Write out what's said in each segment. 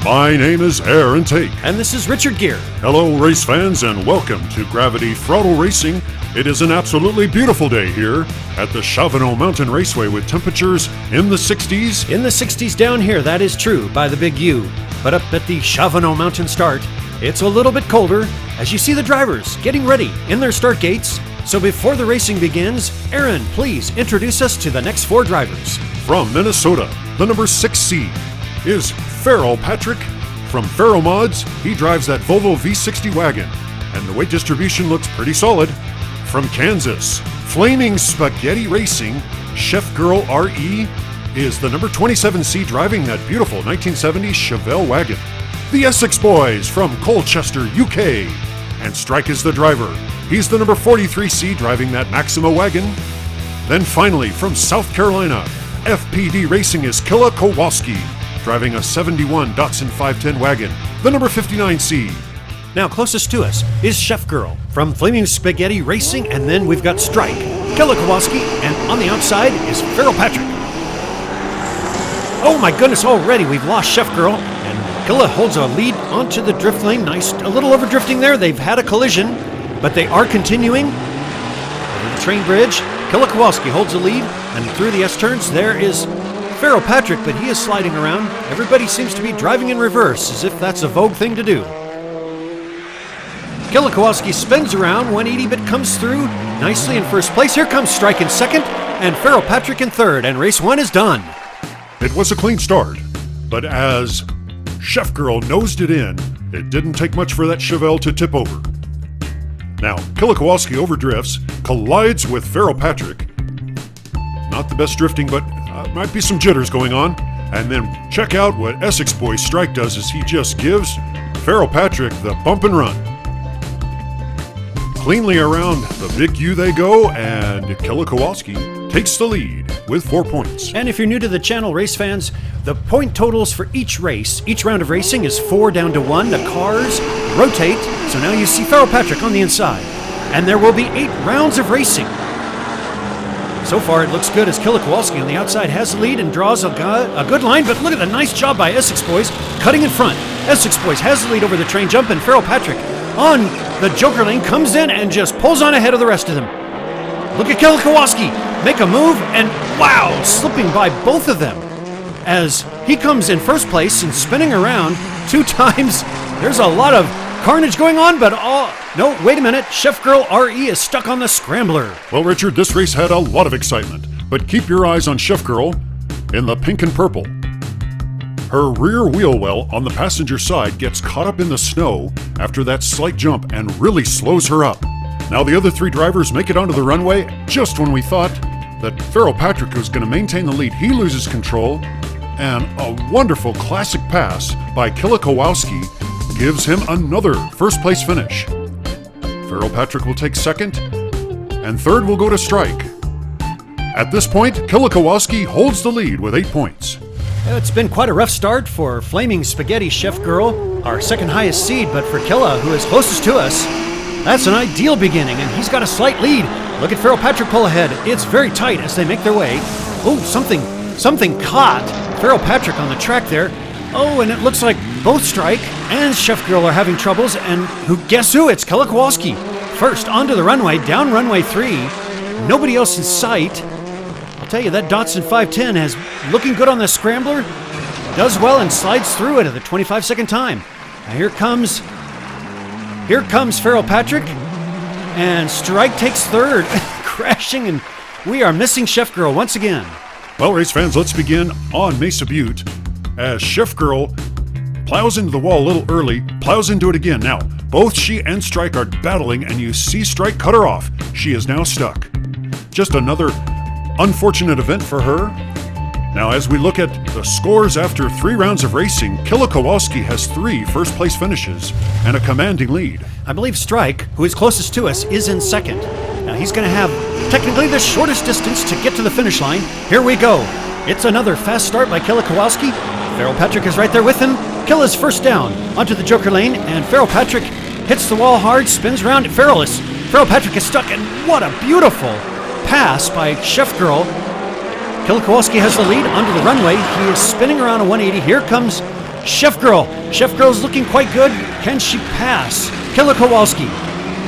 My name is Aaron Tate. And this is Richard Gere. Hello, race fans, and welcome to Gravity Throttle Racing. It is an absolutely beautiful day here at the Shavano Mountain Raceway with temperatures in the 60s. In the 60s down here, that is true, by the big U. But up at the Shavano Mountain start, it's a little bit colder as you see the drivers getting ready in their start gates. So before the racing begins, Aaron, please introduce us to the next four drivers. From Minnesota, the number 6 seed is Farrell Patrick. From Farrell Mods, he drives that Volvo V60 wagon, and the weight distribution looks pretty solid. From Kansas, Flaming Spaghetti Racing, Chef Girl RE is the number 27 seed driving that beautiful 1970 Chevelle wagon. The Essex Boys from Colchester, UK, and Strike is the driver. He's the number 43 seed driving that Maxima wagon. Then finally, from South Carolina, FPD Racing is Killa Kowalski, driving a 71 Datsun 510 wagon, the number 59 seed. Now closest to us is Chef Girl from Flaming Spaghetti Racing, and then we've got Strike, Killa Kowalski, and on the outside is Farrell Patrick. Oh my goodness, already we've lost Chef Girl, and Killa holds a lead onto the drift lane. Nice, a little over drifting there. They've had a collision, but they are continuing. Over the train bridge, Killa Kowalski holds the lead, and through the S-turns, there is Farrell Patrick, but he is sliding around. Everybody seems to be driving in reverse, as if that's a vogue thing to do. Killa Kowalski spins around, 180, but comes through nicely in first place. Here comes Strike in second, and Farrell Patrick in third, and race one is done. It was a clean start, but as Chef Girl nosed it in, it didn't take much for that Chevelle to tip over. Now, Killa Kowalski overdrifts, collides with Farrell Patrick. Not the best drifting, but might be some jitters going on. And then check out what Essex Boy Strike does as he just gives Farrell Patrick the bump and run. Cleanly around the big U they go, and Killa Kowalski takes the lead with 4 points. And if you're new to the channel, race fans, the point totals for each race, each round of racing is 4 down to 1. The cars rotate, so now you see Farrell Patrick on the inside. And there will be 8 rounds of racing. So far, it looks good as Killa Kowalski on the outside has the lead and draws a good line, but look at the nice job by Essex Boys cutting in front. Essex Boys has the lead over the train jump, and Farrell Patrick on the Joker lane comes in and just pulls on ahead of the rest of them. Look at Killa Kowalski make a move, and wow, slipping by both of them as he comes in first place and spinning around 2 times. There's a lot of carnage going on, but no, wait a minute. Chef Girl RE is stuck on the scrambler. Well, Richard, this race had a lot of excitement, but keep your eyes on Chef Girl in the pink and purple. Her rear wheel well on the passenger side gets caught up in the snow after that slight jump and really slows her up. Now the other 3 drivers make it onto the runway just when we thought that Farrell Patrick was going to maintain the lead. He loses control, and a wonderful classic pass by Killa Kowalski gives him another first place finish. Farrell Patrick will take second, and third will go to Strike. At this point, Killa Kowalski holds the lead with 8 points. It's been quite a rough start for Flaming Spaghetti Chef Girl, our second highest seed, but for Killa, who is closest to us, that's an ideal beginning, and he's got a slight lead. Look at Farrell Patrick pull ahead. It's very tight as they make their way. Oh, something caught Farrell Patrick on the track there. Oh, and it looks like both Strike and Chef Girl are having troubles, and guess who? It's Killa Kowalski. First, onto the runway, down runway 3. Nobody else in sight. I'll tell you, that Datsun 510 is looking good on the scrambler. Does well and slides through it at the 25-second time. Now here comes Farrell Patrick, and Strike takes third, crashing, and we are missing Chef Girl once again. Well, race fans, let's begin on Mesa Butte as Chef Girl plows into the wall a little early, plows into it again. Now, both she and Strike are battling, and you see Strike cut her off. She is now stuck. Just another unfortunate event for her. Now, as we look at the scores after 3 rounds of racing, Killa Kowalski has 3 first-place finishes and a commanding lead. I believe Strike, who is closest to us, is in second. Now, he's going to have technically the shortest distance to get to the finish line. Here we go. It's another fast start by Killa Kowalski. Farrell Patrick is right there with him. Killa's first down onto the Joker lane, and Farrell Patrick hits the wall hard, spins around. Farrell Patrick is stuck, and what a beautiful pass by Chef Girl. Killa Kowalski has the lead onto the runway. He is spinning around a 180. Here comes Chef Girl. Chef Girl's looking quite good. Can she pass Killa Kowalski?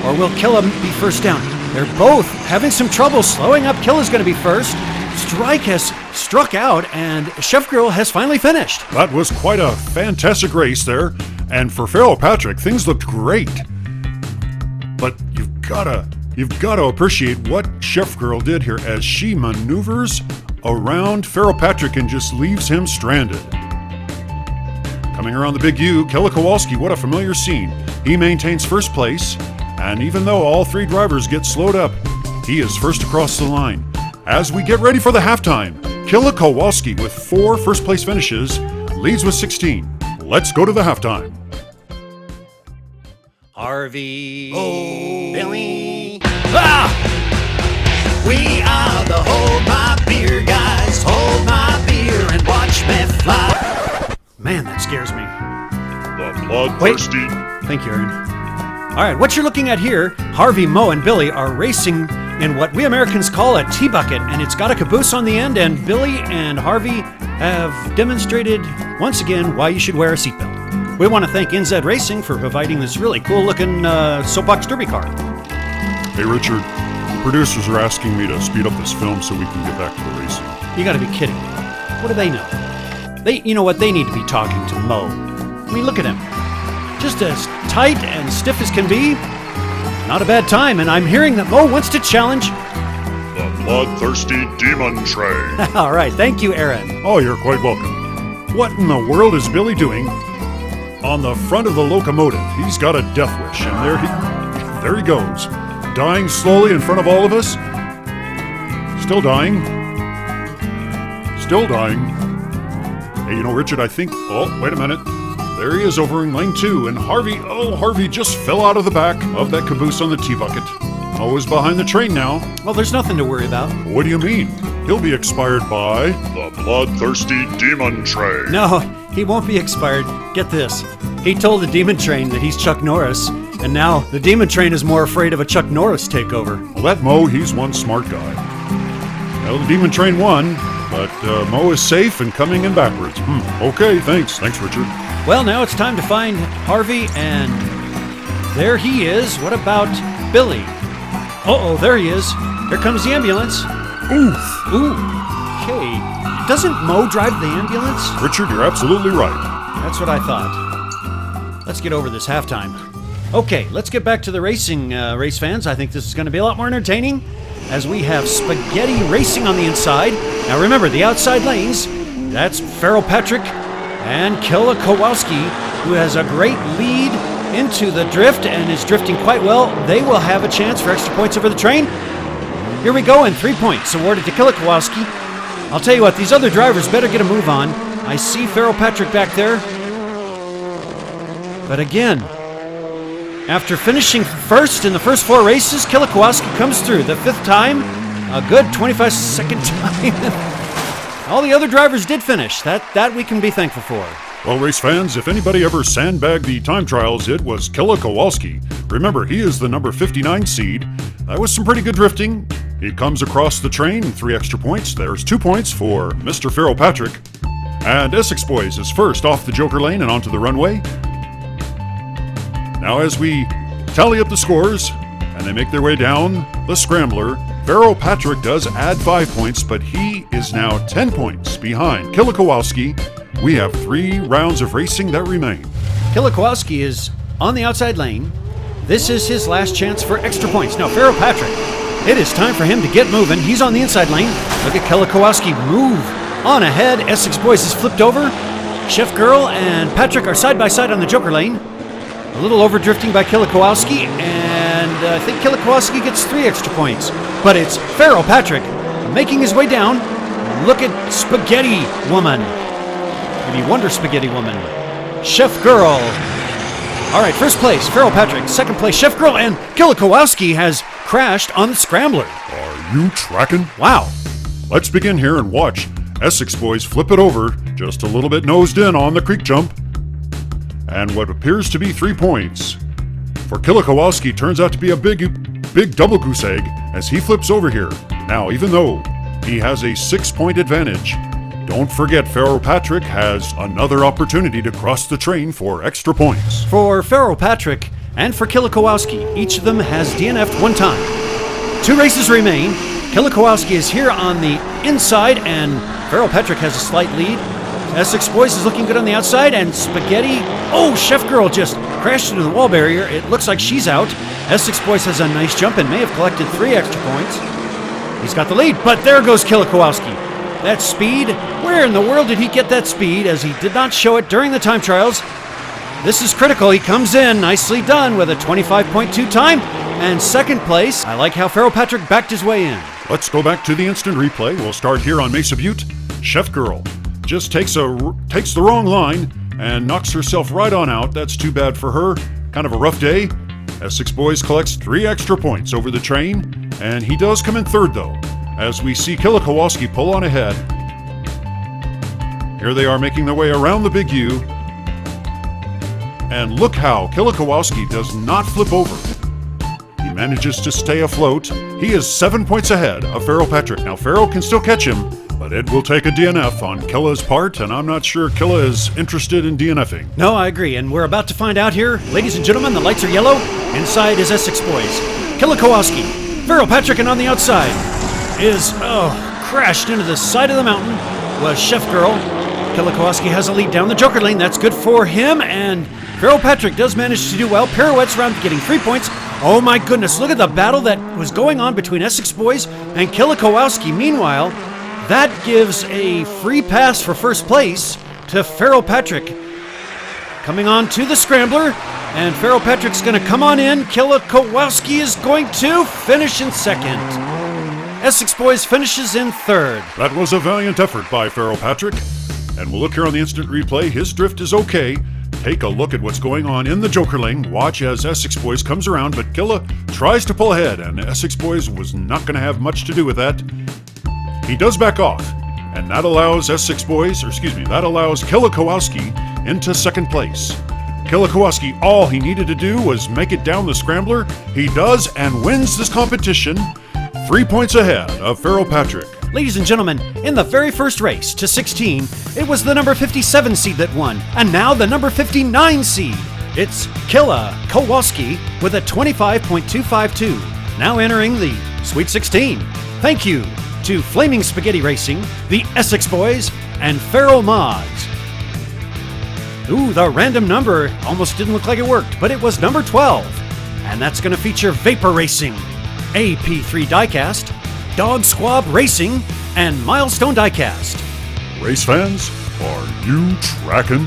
Or will Killa be first down? They're both having some trouble slowing up. Killa's going to be first. Strike has struck out, and Chef Girl has finally finished. That was quite a fantastic race there. And for Farrell Patrick, things looked great. But you've gotta appreciate what Chef Girl did here as she maneuvers around Farrell Patrick and just leaves him stranded. Coming around the big U, Killa Kowalski, what a familiar scene. He maintains first place, and even though all three drivers get slowed up, he is first across the line. As we get ready for the halftime, Killa Kowalski with 4 first-place finishes leads with 16. Let's go to the halftime. Harvey. Oh, Billy. Ah! we are the Hold My Beer guys. Hold my beer and watch me fly. Man, that scares me. The bloodthirsty. Thank you, Aaron. All right, what you're looking at here, Harvey, Mo, and Billy are racing in what we Americans call a T-bucket, and it's got a caboose on the end, and Billy and Harvey have demonstrated once again why you should wear a seatbelt. We want to thank NZ Racing for providing this really cool-looking soapbox derby car. Hey, Richard, the producers are asking me to speed up this film so we can get back to the racing. You got to be kidding me. What do they know? You know what? They need to be talking to Mo. I mean, look at him. Just as tight and stiff as can be. Not a bad time, and I'm hearing that Mo wants to challenge. The bloodthirsty demon train. All right, thank you, Aaron. Oh, you're quite welcome. What in the world is Billy doing on the front of the locomotive? He's got a death wish, and there he goes. Dying slowly in front of all of us. Still dying. Still dying. Hey, you know, Richard, I think... Oh, wait a minute. There he is over in lane 2, and Harvey just fell out of the back of that caboose on the T-bucket. Mo is behind the train now. Well, there's nothing to worry about. What do you mean? He'll be expired by the bloodthirsty demon train. No, he won't be expired. Get this. He told the demon train that he's Chuck Norris, and now the demon train is more afraid of a Chuck Norris takeover. Well, that Mo, he's one smart guy. Well, the demon train won, but Mo is safe and coming in backwards. Okay, thanks. Thanks, Richard. Well, now it's time to find Harvey, and there he is. What about Billy? Uh-oh, there he is. Here comes the ambulance. Oof. Ooh. Okay. Doesn't Mo drive the ambulance? Richard, you're absolutely right. That's what I thought. Let's get over this halftime. Okay, let's get back to the racing, race fans. I think this is going to be a lot more entertaining as we have Spaghetti Racing on the inside. Now remember, the outside lanes, that's Farrell Patrick and Killa Kowalski, who has a great lead into the drift and is drifting quite well. They will have a chance for extra points over the train. Here we go, and 3 points awarded to Killa Kowalski. I'll tell you what, these other drivers better get a move on. I see Farrell Patrick back there. But again, after finishing first in the first 4 races, Killa Kowalski comes through the 5th time. A good 25-second time. All the other drivers did finish. That we can be thankful for. Well, race fans, if anybody ever sandbagged the time trials, it was Killa Kowalski. Remember, he is the number 59 seed. That was some pretty good drifting. He comes across the train, 3 extra points. There's 2 points for Mr. Farrell Patrick. And Essex Boys is first off the Joker lane and onto the runway. Now as we tally up the scores, and they make their way down the scrambler, Farrell Patrick does add 5 points, but he is now 10 points behind Killa Kowalski. We have 3 rounds of racing that remain. Killa Kowalski is on the outside lane. This is his last chance for extra points. Now, Farrell Patrick, it is time for him to get moving. He's on the inside lane. Look at Killa Kowalski move on ahead. Essex Boys is flipped over. Chef Girl and Patrick are side by side on the Joker lane. A little over drifting by Killa Kowalski, and I think Killa Kowalski gets 3 extra points. But it's Farrell Patrick making his way down. Look at Spaghetti Woman. Maybe Wonder Spaghetti Woman. Chef Girl. All right, first place, Farrell Patrick. Second place, Chef Girl, and Killa Kowalski has crashed on the scrambler. Are you tracking? Wow. Let's begin here and watch Essex Boys flip it over, just a little bit nosed in on the creek jump. And what appears to be 3 points for Killa Kowalski turns out to be a big double goose egg as he flips over here. Now, even though he has a 6-point advantage, Don't forget, Pharaoh Patrick has another opportunity to cross the train for extra points. For Pharaoh Patrick and for Killa Kowalski, each of them has DNF'd one time. 2 races remain. Killa Kowalski is here on the inside, and Pharaoh Patrick has a slight lead. Essex Boys is looking good on the outside, and Spaghetti... Oh, Chef Girl just crashed into the wall barrier. It looks like she's out. Essex Boys has a nice jump and may have collected 3 extra points. He's got the lead, but there goes Killa Kowalski. That speed, where in the world did he get that speed, as he did not show it during the time trials? This is critical. He comes in, nicely done, with a 25.2 time, and second place. I like how Pharaoh Patrick backed his way in. Let's go back to the instant replay. We'll start here on Mesa Butte. Chef Girl just takes the wrong line and knocks herself right on out. That's too bad for her. Kind of a rough day. Essex Boys collects 3 extra points over the train, and he does come in third, though, as we see Killa Kowalski pull on ahead. Here they are making their way around the Big U. And look how Killa Kowalski does not flip over. He manages to stay afloat. He is 7 points ahead of Pharaoh Patrick. Now, Pharaoh can still catch him, but it will take a DNF on Killa's part, and I'm not sure Killa is interested in DNFing. No, I agree, and we're about to find out here. Ladies and gentlemen, the lights are yellow. Inside is Essex Boys. Killa Kowalski. Pharaoh Patrick, and on the outside is, crashed into the side of the mountain was Chef Girl. Killa Kowalski has a lead down the Joker lane. That's good for him, and Pharaoh Patrick does manage to do well. Pirouettes around getting 3 points. Oh my goodness, look at the battle that was going on between Essex Boys and Killa Kowalski. Meanwhile, that gives a free pass for first place to Pharaoh Patrick. Coming on to the scrambler, and Pharaoh Patrick's going to come on in. Killa Kowalski is going to finish in second. Essex Boys finishes in third. That was a valiant effort by Pharaoh Patrick. And we'll look here on the instant replay. His drift is okay. Take a look at what's going on in the Joker lane. Watch as Essex Boys comes around, but Killa tries to pull ahead, and Essex Boys was not going to have much to do with that. He does back off, and that allows that allows Killa Kowalski into second place. Killa Kowalski, all he needed to do was make it down the scrambler. He does, and wins this competition, 3 points ahead of Pharaoh Patrick. Ladies and gentlemen, in the very first race to 16, it was the number 57 seed that won, and now the number 59 seed. It's Killa Kowalski with a 25.252, now entering the Sweet 16. Thank you to Flaming Spaghetti Racing, the Essex Boys, and Pharaoh Mods. Ooh, the random number almost didn't look like it worked, but it was number 12. And that's going to feature Vapor Racing, AP3 Diecast, Dog Squab Racing, and Milestone Diecast. Race fans, are you tracking?